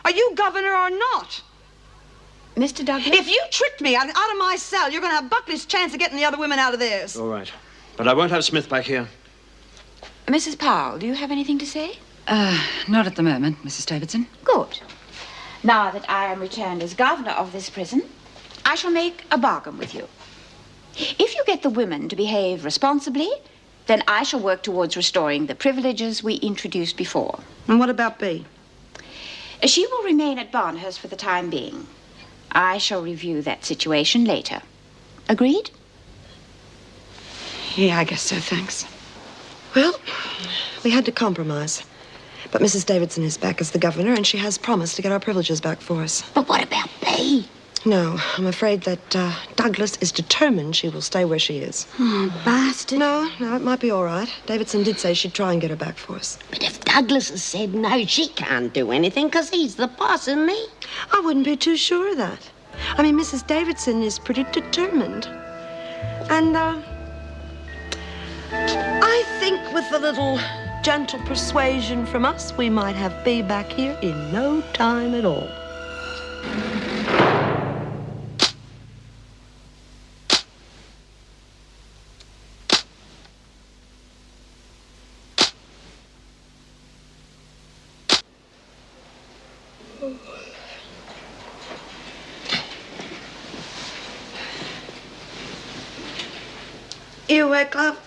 Are you governor or not? Mr. Douglas? If you tricked me out of my cell, you're going to have Buckley's chance of getting the other women out of theirs. All right. But I won't have Smith back here. Mrs. Powell, do you have anything to say? Not at the moment, Mrs. Davidson. Good. Now that I am returned as governor of this prison, I shall make a bargain with you. If you get the women to behave responsibly, then I shall work towards restoring the privileges we introduced before. And what about B? She will remain at Barnhurst for the time being. I shall review that situation later. Agreed? Yeah, I guess so, thanks. Well, we had to compromise. But Mrs. Davidson is back as the governor, and she has promised to get our privileges back for us. But what about B? No, I'm afraid that Douglas is determined she will stay where she is. Oh, bastard. No, it might be all right. Davidson did say she'd try and get her back for us. But if Douglas has said no, she can't do anything because he's the boss, isn't he? I wouldn't be too sure of that. I mean, Mrs. Davidson is pretty determined. And, I think with a little gentle persuasion from us, we might have B back here in no time at all. You awake, love?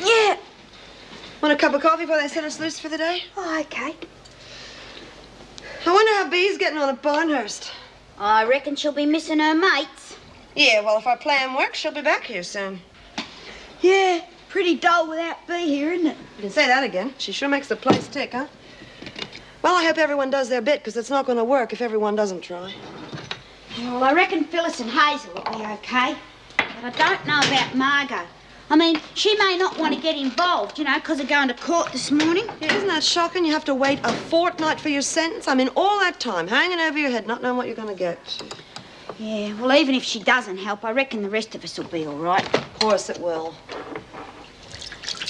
Yeah. Want a cup of coffee before they set us loose for the day? Oh, okay. I wonder how Bee's getting on at Barnhurst. I reckon she'll be missing her mates. Yeah, well, if our plan works, she'll be back here soon. Yeah, pretty dull without B here, isn't it? You can say that again. She sure makes the place tick, huh? Well, I hope everyone does their bit, because it's not going to work if everyone doesn't try. Well, I reckon Phyllis and Hazel will be okay. But I don't know about Margot. I mean, she may not want to get involved, you know, because of going to court this morning. Yeah, isn't that shocking? You have to wait a fortnight for your sentence? I mean, all that time, hanging over your head, not knowing what you're going to get. Yeah, well, even if she doesn't help, I reckon the rest of us will be all right. Of course it will.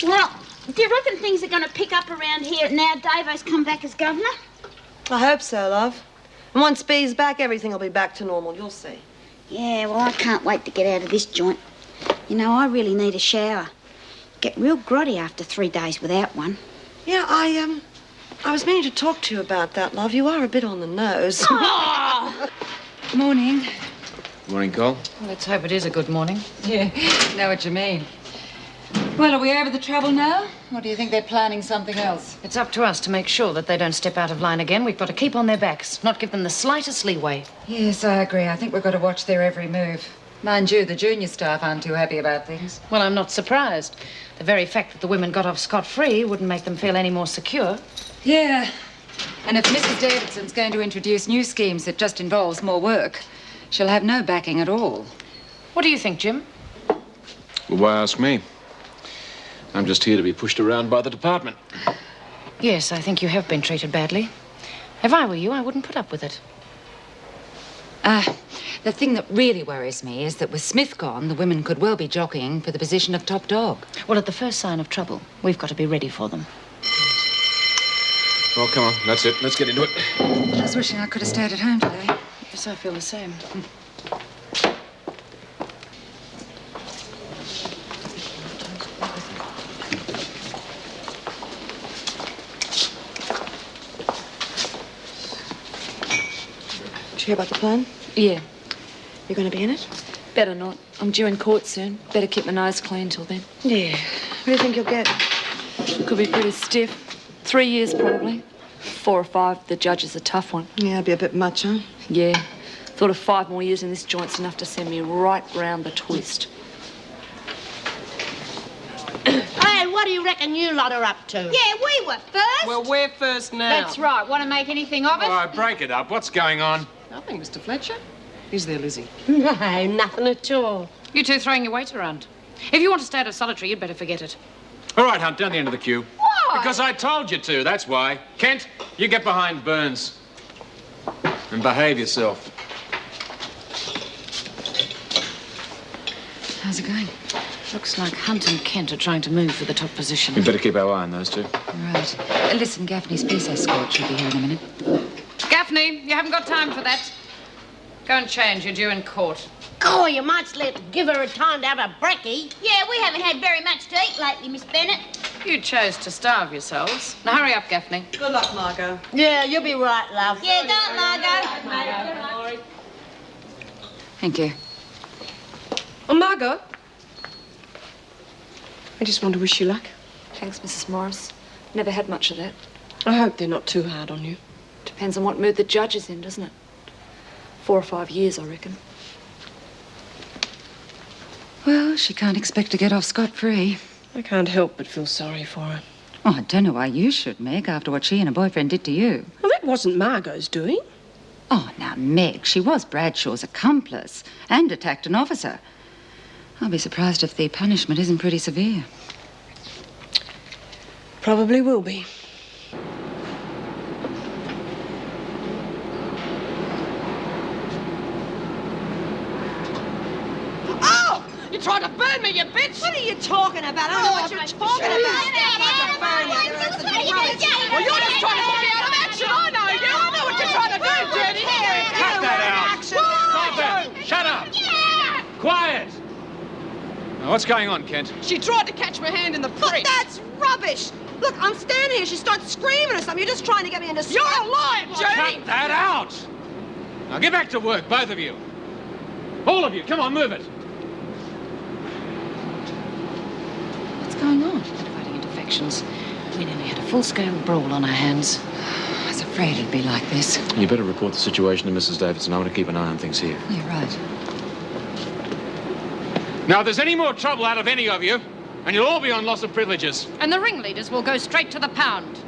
Well, do you reckon things are going to pick up around here now Davo's come back as governor? I hope so, love. And once Bee's back, everything will be back to normal. You'll see. Yeah, well, I can't wait to get out of this joint. You know, I really need a shower. Get real grotty after 3 days without one. Yeah, I was meaning to talk to you about that, love. You are a bit on the nose. Morning. Morning, Cole. Well, let's hope it is a good morning. Yeah, know what you mean. Well, are we over the trouble now? Or do you think they're planning something else? It's up to us to make sure that they don't step out of line again. We've got to keep on their backs, not give them the slightest leeway. Yes, I agree. I think we've got to watch their every move. Mind you, the junior staff aren't too happy about things. Well, I'm not surprised. The very fact that the women got off scot-free wouldn't make them feel any more secure. Yeah. And if Mrs. Davidson's going to introduce new schemes that just involves more work, she'll have no backing at all. What do you think, Jim? Well, why ask me? I'm just here to be pushed around by the department. Yes, I think you have been treated badly. If I were you, I wouldn't put up with it. The thing that really worries me is that with Smith gone, the women could well be jockeying for the position of top dog. Well, at the first sign of trouble, we've got to be ready for them. Well, come on, that's it. Let's get into it. I was wishing I could have stayed at home today. Yes, I feel the same. Did you hear about the plan? Yeah, You're going to be in it? better not. I'm due in court soon. Better keep my nose clean till then. Yeah. What do you think you'll get? Could be pretty stiff. 3 years, probably. 4 or 5, the judge is a tough one. Yeah, it'd be a bit much, huh? Yeah. Thought of 5 more years in this joint's enough to send me right round the twist. Hey, what do you reckon you lot are up to? Yeah, we were first. Well, we're first now. That's right. Want to make anything of it? All right, break it up. What's going on? Nothing, Mr. Fletcher. Is there, Lizzie? No, nothing at all. You two throwing your weight around. If you want to stay out of solitary, you'd better forget it. All right, Hunt, down the end of the queue. Why? Because I told you to, that's why. Kent, you get behind Burns. And behave yourself. How's it going? Looks like Hunt and Kent are trying to move for the top position. We better keep our eye on those two. Right. Listen, Gaffney's peace escort should be here in a minute. Gaffney, you haven't got time for that. Go and change. You're due in court. Oh, you might give her a time to have a brekkie. Yeah, we haven't had very much to eat lately, Miss Bennett. You chose to starve yourselves. Now hurry up, Gaffney. Good luck, Margot. Yeah, you'll be right, love. Yeah, don't, Margot. Thank you. Oh, Margot. I just want to wish you luck. Thanks, Mrs. Morris. Never had much of that. I hope they're not too hard on you. Depends on what mood the judge is in, doesn't it? 4 or 5 years, I reckon. Well, she can't expect to get off scot-free. I can't help but feel sorry for her. Oh, I don't know why you should, Meg, after what she and her boyfriend did to you. Well, that wasn't Margot's doing. Oh, now, Meg, she was Bradshaw's accomplice and attacked an officer. I'll be surprised if the punishment isn't pretty severe. Probably will be. Oh! You tried to burn me, you bitch! What are you talking about? I don't know what you're talking about. Well, you're just trying to put me out of action. I know you. I know what you're trying to do, dirty. Cut that out. Stop it. Shut up. Quiet. Now, what's going on, Kent? She tried to catch my hand in the Look, prick. that's rubbish. Look, I'm standing here. She starts screaming or something. You're just trying to get me into... You're a liar, Jody! Cut that out. Now, get back to work, both of you. All of you. Come on, move it. What's going on? Fighting interfections. We nearly had a full-scale brawl on our hands. I was afraid it'd be like this. You better report the situation to Mrs. Davidson. I want to keep an eye on things here. You're right. Now, if there's any more trouble out of any of you, and you'll all be on loss of privileges. And the ringleaders will go straight to the pound.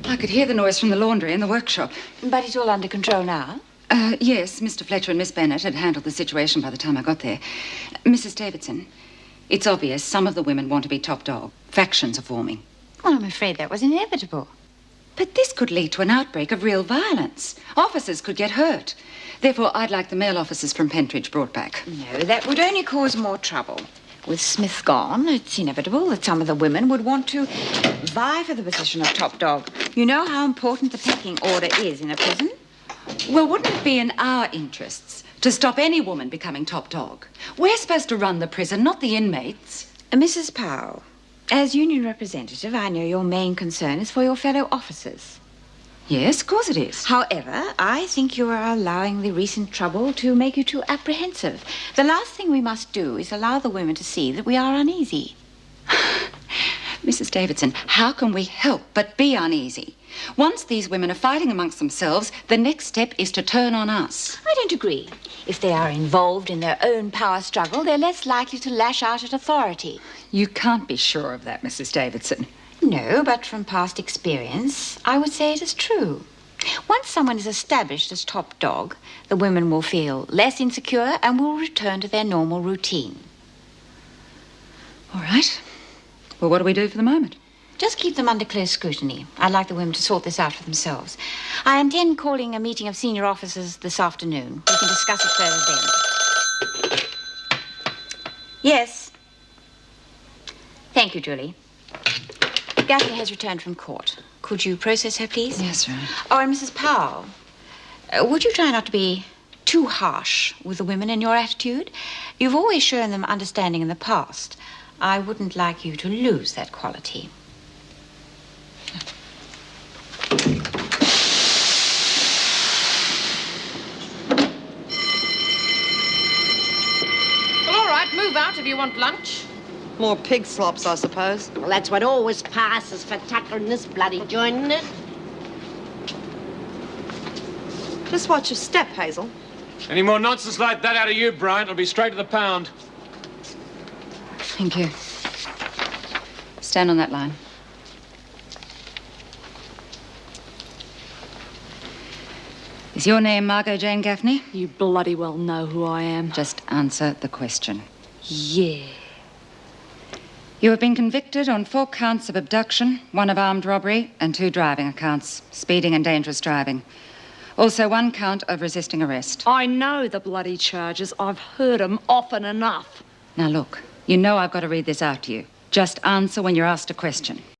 I could hear the noise from the laundry in the workshop. But it's all under control now. Yes, Mr. Fletcher and Miss Bennett had handled the situation by the time I got there. Mrs. Davidson, it's obvious some of the women want to be top dog. Factions are forming. Well, I'm afraid that was inevitable. But this could lead to an outbreak of real violence. Officers could get hurt. Therefore, I'd like the male officers from Pentridge brought back. No, that would only cause more trouble. With Smith gone, it's inevitable that some of the women would want to vie for the position of top dog. You know how important the pecking order is in a prison? Well, wouldn't it be in our interests to stop any woman becoming top dog? We're supposed to run the prison, not the inmates. Mrs. Powell, as union representative, I know your main concern is for your fellow officers. Yes, of course it is. However, I think you are allowing the recent trouble to make you too apprehensive. The last thing we must do is allow the women to see that we are uneasy. Mrs. Davidson, how can we help but be uneasy? Once these women are fighting amongst themselves, the next step is to turn on us. I don't agree. If they are involved in their own power struggle, they're less likely to lash out at authority. You can't be sure of that, Mrs. Davidson. No, but from past experience, I would say it is true. Once someone is established as top dog, the women will feel less insecure and will return to their normal routine. All right. Well, what do we do for the moment? Just keep them under close scrutiny. I'd like the women to sort this out for themselves. I intend calling a meeting of senior officers this afternoon. We can discuss it further then. Yes. Thank you, Julie. Gaffney has returned from court. Could you process her, please? Yes, right. Oh, and Mrs. Powell, would you try not to be too harsh with the women in your attitude? You've always shown them understanding in the past. I wouldn't like you to lose that quality. Well, all right, move out if you want lunch. More pig slops, I suppose. Well, that's what always passes for tuckering this bloody joint, isn't it? Just watch your step, Hazel. Any more nonsense like that out of you, Bryant, it'll be straight to the pound. Thank you. Stand on that line. Is your name Margot Jane Gaffney? You bloody well know who I am. Just answer the question. Yeah. You have been convicted on 4 counts of abduction, 1 of armed robbery, and 2 driving accounts, speeding and dangerous driving. Also, 1 count of resisting arrest. I know the bloody charges. I've heard 'em often enough. Now, look, you know I've got to read this out to you. Just answer when you're asked a question.